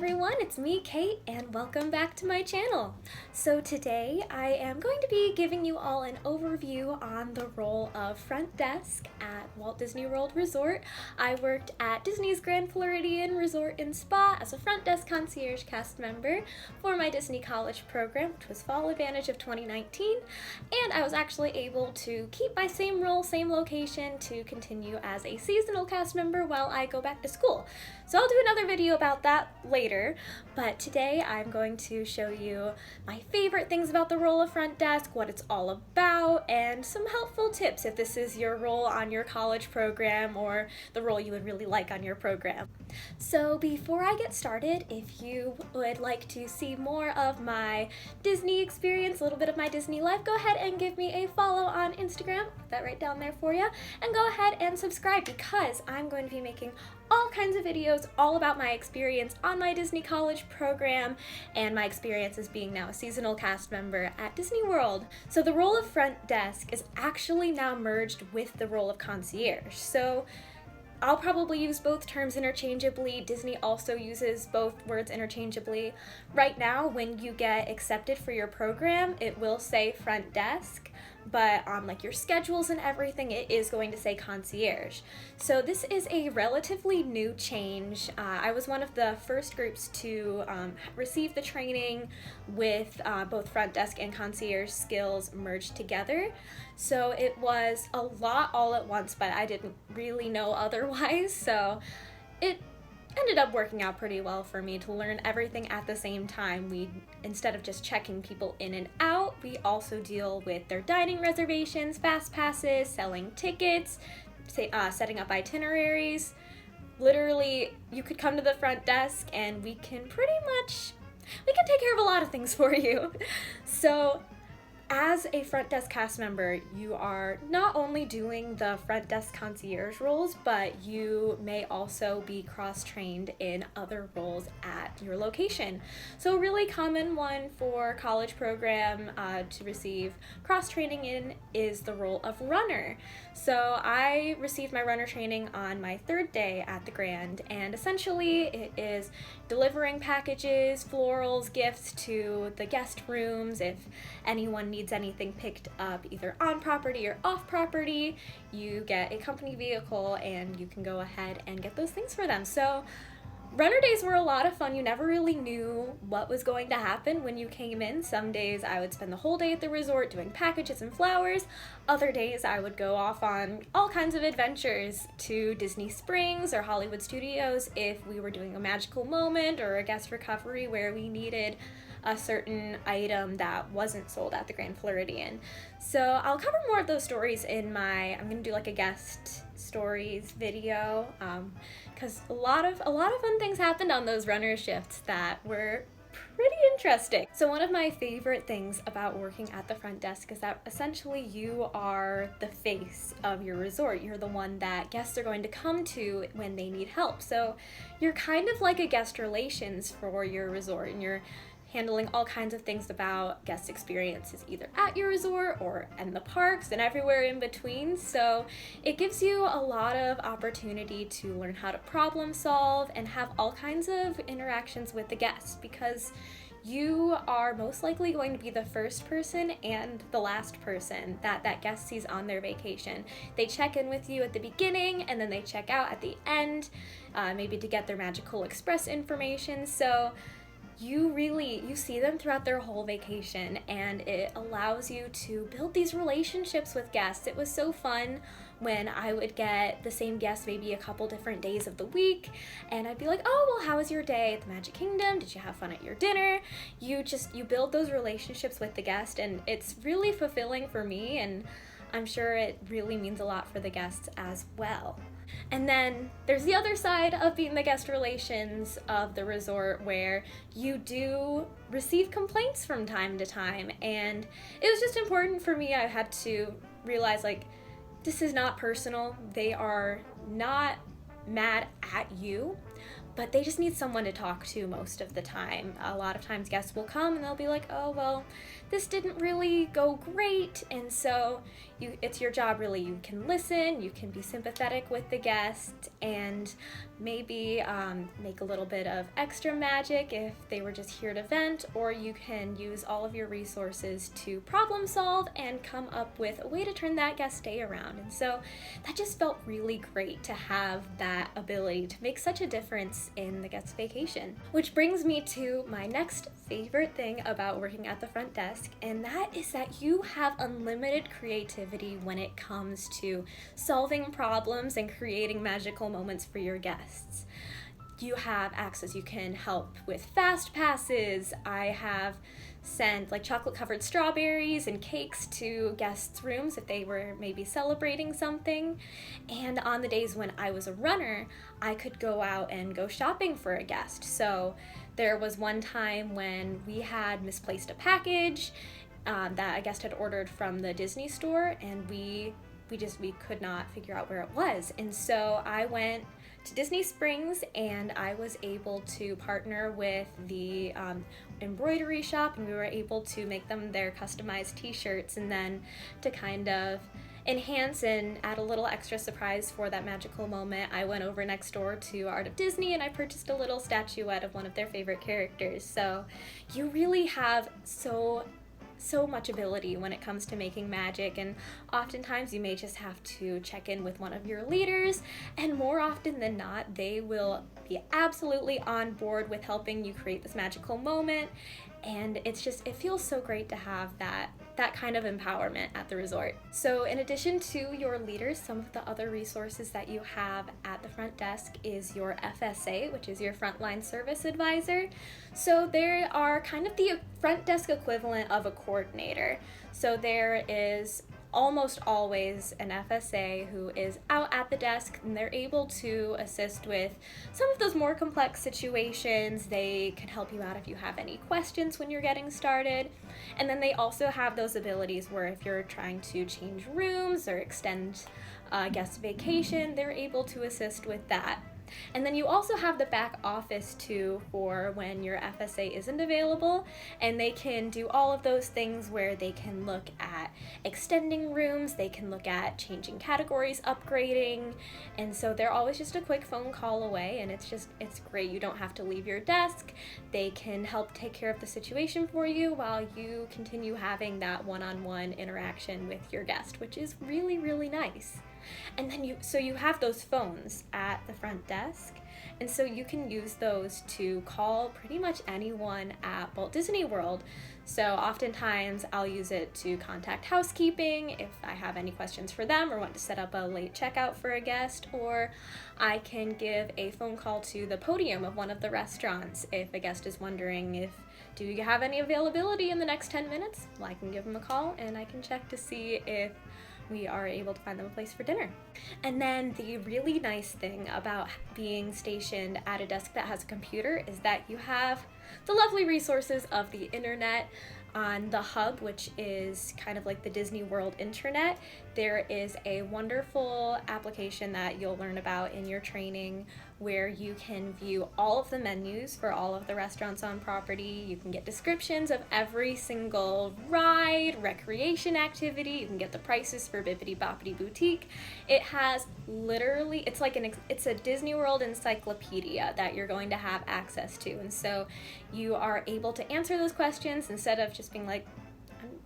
everyone, it's me, Kate, and welcome back to my channel. So today I am going to be giving you all an overview on the role of front desk at Walt Disney World Resort. I worked at Disney's Grand Floridian Resort and Spa as a front desk concierge cast member for my Disney College program, which was Fall Advantage of 2019, and I was actually able to keep my same role, same location, to continue as a seasonal cast member while I go back to school. So I'll do another video about that later, but today I'm going to show you my favorite things about the role of front desk, what it's all about, and some helpful tips if this is your role on your college program or the role you would really like on your program. So before I get started, if you would like to see more of my Disney experience, a little bit of my Disney life, go ahead and give me a follow on Instagram, put that right down there for you, and go ahead and subscribe because I'm going to be making all kinds of videos all about my experience on my Disney College program and my experience as being now a seasonal cast member at Disney World. So the role of front desk is actually now merged with the role of concierge. So I'll probably use both terms interchangeably. Disney also uses both words interchangeably. Right now, when you get accepted for your program, it will say front desk, but on like your schedules and everything, it is going to say concierge. So this is a relatively new change. I was one of the first groups to receive the training with both front desk and concierge skills merged together. So it was a lot all at once, but I didn't really know otherwise. So it ended up working out pretty well for me to learn everything at the same time. Instead of just checking people in and out, we also deal with their dining reservations, fast passes, selling tickets, setting up itineraries. Literally, you could come to the front desk and we can take care of a lot of things for you. So as a front desk cast member, you are not only doing the front desk concierge roles, but you may also be cross-trained in other roles at your location. So a really common one for college program to receive cross-training in is the role of runner. So I received my runner training on my third day at the Grand, and essentially it is delivering packages, florals, gifts to the guest rooms. If anyone needs anything picked up either on property or off property, you get a company vehicle and you can go ahead and get those things for them. So runner days were a lot of fun. You never really knew what was going to happen when you came in. Some days I would spend the whole day at the resort doing packages and flowers. Other days I would go off on all kinds of adventures to Disney Springs or Hollywood Studios if we were doing a magical moment or a guest recovery where we needed a certain item that wasn't sold at the Grand Floridian. So I'll cover more of those stories in I'm gonna do like a guest stories video, because a lot of fun things happened on those runner shifts that were pretty interesting. So one of my favorite things about working at the front desk is that essentially you are the face of your resort. You're the one that guests are going to come to when they need help. So you're kind of like a guest relations for your resort, and you're handling all kinds of things about guest experiences either at your resort or in the parks and everywhere in between. So it gives you a lot of opportunity to learn how to problem solve and have all kinds of interactions with the guests, because you are most likely going to be the first person and the last person that guest sees on their vacation. They check in with you at the beginning and then they check out at the end, maybe to get their Magical Express information. So you see them throughout their whole vacation, and it allows you to build these relationships with guests. It was so fun when I would get the same guest maybe a couple different days of the week, and I'd be like, oh, well, how was your day at the Magic Kingdom? Did you have fun at your dinner? You build those relationships with the guest, and it's really fulfilling for me, and I'm sure it really means a lot for the guests as well. And then there's the other side of being the guest relations of the resort, where you do receive complaints from time to time. And it was just important for me. I had to realize, like, this is not personal. They are not mad at you, but they just need someone to talk to most of the time. A lot of times guests will come and they'll be like, oh, well, this didn't really go great. And so it's your job really. You can listen, you can be sympathetic with the guest, and maybe make a little bit of extra magic if they were just here to vent, or you can use all of your resources to problem solve and come up with a way to turn that guest day around. And so that just felt really great to have that ability to make such a difference in the guest's vacation. Which brings me to my next favorite thing about working at the front desk, and that is that you have unlimited creativity when it comes to solving problems and creating magical moments for your guests. You have access, you can help with fast passes. I have sent like chocolate covered strawberries and cakes to guests' rooms if they were maybe celebrating something. And on the days when I was a runner, I could go out and go shopping for a guest. So there was one time when we had misplaced a package that a guest had ordered from the Disney store, and we could not figure out where it was. And so I went to Disney Springs, and I was able to partner with the embroidery shop, and we were able to make them their customized t-shirts, and then to kind of enhance and add a little extra surprise for that magical moment, I went over next door to Art of Disney and I purchased a little statuette of one of their favorite characters. So you really have so much ability when it comes to making magic, and oftentimes you may just have to check in with one of your leaders, and more often than not they will be absolutely on board with helping you create this magical moment. And it feels so great to have that kind of empowerment at the resort. So in addition to your leaders, some of the other resources that you have at the front desk is your FSA, which is your frontline service advisor. So they are kind of the front desk equivalent of a coordinator. So there is almost always an FSA who is out at the desk, and they're able to assist with some of those more complex situations. They can help you out if you have any questions when you're getting started. And then they also have those abilities where if you're trying to change rooms or extend a guest vacation, they're able to assist with that. And then you also have the back office too for when your FSA isn't available, and they can do all of those things where they can look at extending rooms, they can look at changing categories, upgrading, and so they're always just a quick phone call away, and it's great. You don't have to leave your desk. They can help take care of the situation for you while you continue having that one-on-one interaction with your guest, which is really, really nice. And then you have those phones at the front desk, and so you can use those to call pretty much anyone at Walt Disney World. So oftentimes I'll use it to contact housekeeping if I have any questions for them or want to set up a late checkout for a guest, or I can give a phone call to the podium of one of the restaurants if a guest is wondering do you have any availability in the next 10 minutes? Well, I can give them a call and I can check to see if we are able to find them a place for dinner. And then the really nice thing about being stationed at a desk that has a computer is that you have the lovely resources of the internet. On the hub, which is kind of like the Disney World intranet, there is a wonderful application that you'll learn about in your training where you can view all of the menus for all of the restaurants on property. You can get descriptions of every single ride, recreation activity. You can get the prices for Bibbidi Boppidi Boutique. It has literally, it's a Disney World encyclopedia that you're going to have access to. And so you are able to answer those questions instead of just being like,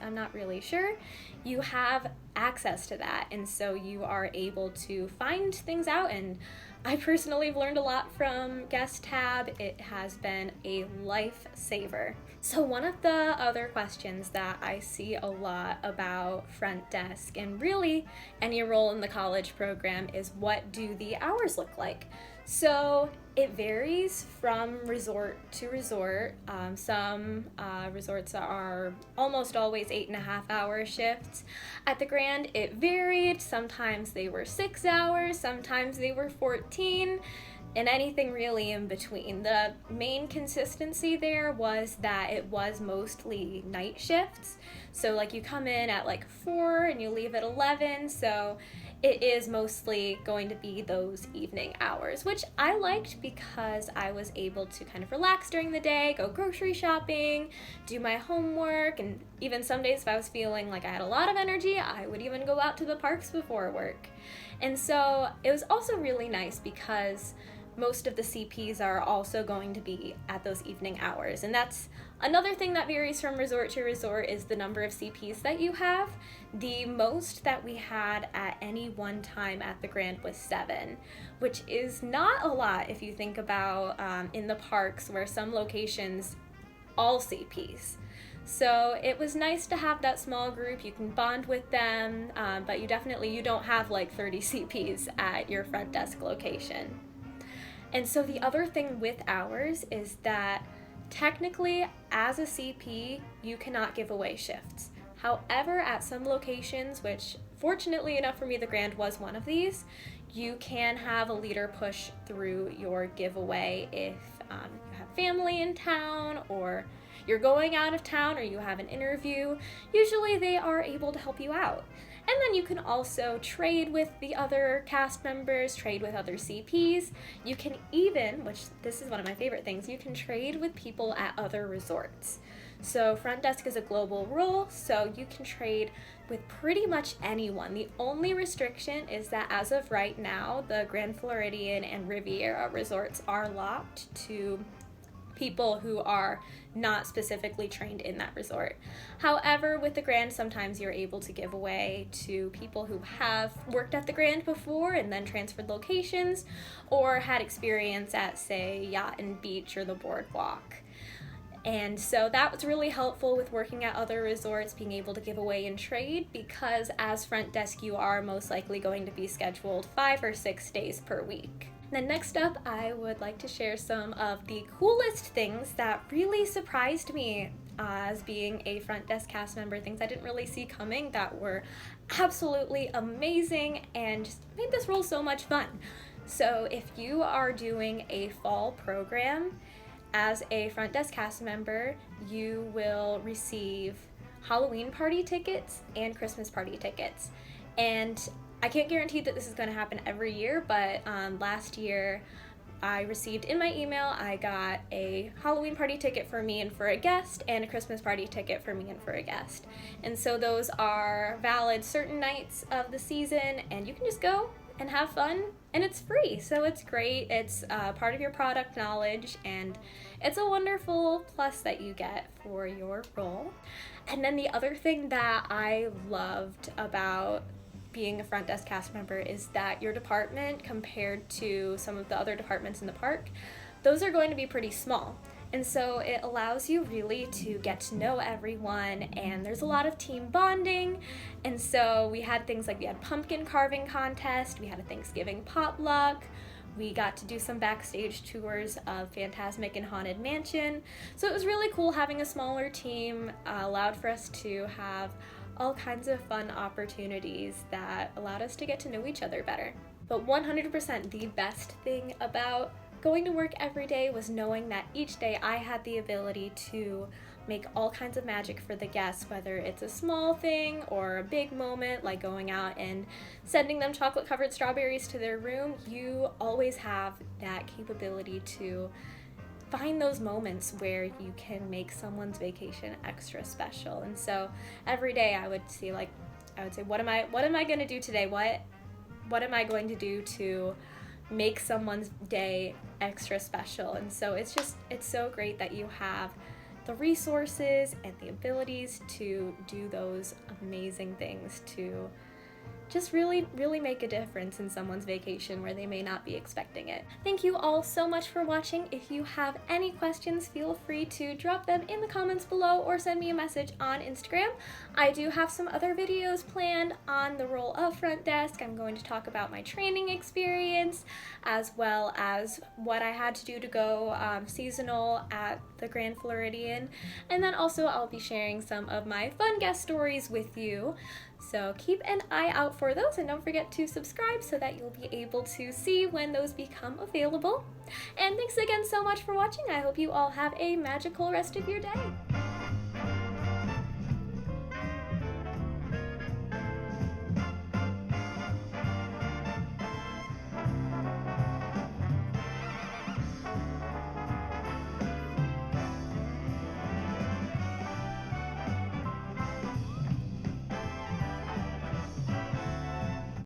I'm not really sure. You have access to that, and so you are able to find things out. And I personally have learned a lot from Guest Tab. It has been a lifesaver. So one of the other questions that I see a lot about front desk, and really any role in the college program, is what do the hours look like? So it varies from resort to resort. Some resorts are almost always 8.5-hour shifts. At the Grand, it varied. Sometimes they were 6 hours, sometimes they were 14, and anything really in between. The main consistency there was that it was mostly night shifts. So like you come in at like 4 and you leave at 11, so it is mostly going to be those evening hours, which I liked because I was able to kind of relax during the day, go grocery shopping, do my homework, and even some days if I was feeling like I had a lot of energy, I would even go out to the parks before work. And so it was also really nice because most of the CPs are also going to be at those evening hours. And that's another thing that varies from resort to resort is the number of CPs that you have. The most that we had at any one time at the Grand was 7, which is not a lot if you think about in the parks where some locations all CPs. So it was nice to have that small group. You can bond with them, but you don't have like 30 CPs at your front desk location. And so the other thing with hours is that technically as a CP, you cannot give away shifts. However, at some locations, which fortunately enough for me, the Grand was one of these, you can have a leader push through your giveaway if you have family in town or you're going out of town or you have an interview. Usually they are able to help you out. And then you can also trade with the other cast members, trade with other CPs. You can even, which this is one of my favorite things, you can trade with people at other resorts. So front desk is a global role, so you can trade with pretty much anyone. The only restriction is that as of right now, the Grand Floridian and Riviera resorts are locked to people who are not specifically trained in that resort. However, with the Grand, sometimes you're able to give away to people who have worked at the Grand before and then transferred locations or had experience at, say, Yacht and Beach or the Boardwalk. And so that was really helpful with working at other resorts, being able to give away and trade, because as front desk you are most likely going to be scheduled 5 or 6 days per week. Then next up, I would like to share some of the coolest things that really surprised me as being a front desk cast member, things I didn't really see coming that were absolutely amazing and just made this role so much fun. So if you are doing a fall program as a front desk cast member, you will receive Halloween party tickets and Christmas party tickets. And I can't guarantee that this is going to happen every year, but last year I received in my email, I got a Halloween party ticket for me and for a guest, and a Christmas party ticket for me and for a guest. And so those are valid certain nights of the season, and you can just go and have fun, and it's free, so it's great. It's part of your product knowledge, and it's a wonderful plus that you get for your role. And then the other thing that I loved about being a front desk cast member is that your department, compared to some of the other departments in the park, those are going to be pretty small. And so it allows you really to get to know everyone, and there's a lot of team bonding. And so we had things like we had pumpkin carving contest, we had a Thanksgiving potluck, we got to do some backstage tours of Fantasmic and Haunted Mansion. So it was really cool having a smaller team, allowed for us to have all kinds of fun opportunities that allowed us to get to know each other better. But 100% the best thing about going to work every day was knowing that each day I had the ability to make all kinds of magic for the guests, whether it's a small thing or a big moment like going out and sending them chocolate covered strawberries to their room. You always have that capability to find those moments where you can make someone's vacation extra special. And so every day I would say, what am I going to do today? What am I going to do to make someone's day extra special? And so it's so great that you have the resources and the abilities to do those amazing things to just really, really make a difference in someone's vacation where they may not be expecting it. Thank you all so much for watching. If you have any questions, feel free to drop them in the comments below or send me a message on Instagram. I do have some other videos planned on the role of front desk. I'm going to talk about my training experience as well as what I had to do to go seasonal at the Grand Floridian. And then also I'll be sharing some of my fun guest stories with you. So keep an eye out for those, and don't forget to subscribe so that you'll be able to see when those become available. And thanks again so much for watching. I hope you all have a magical rest of your day.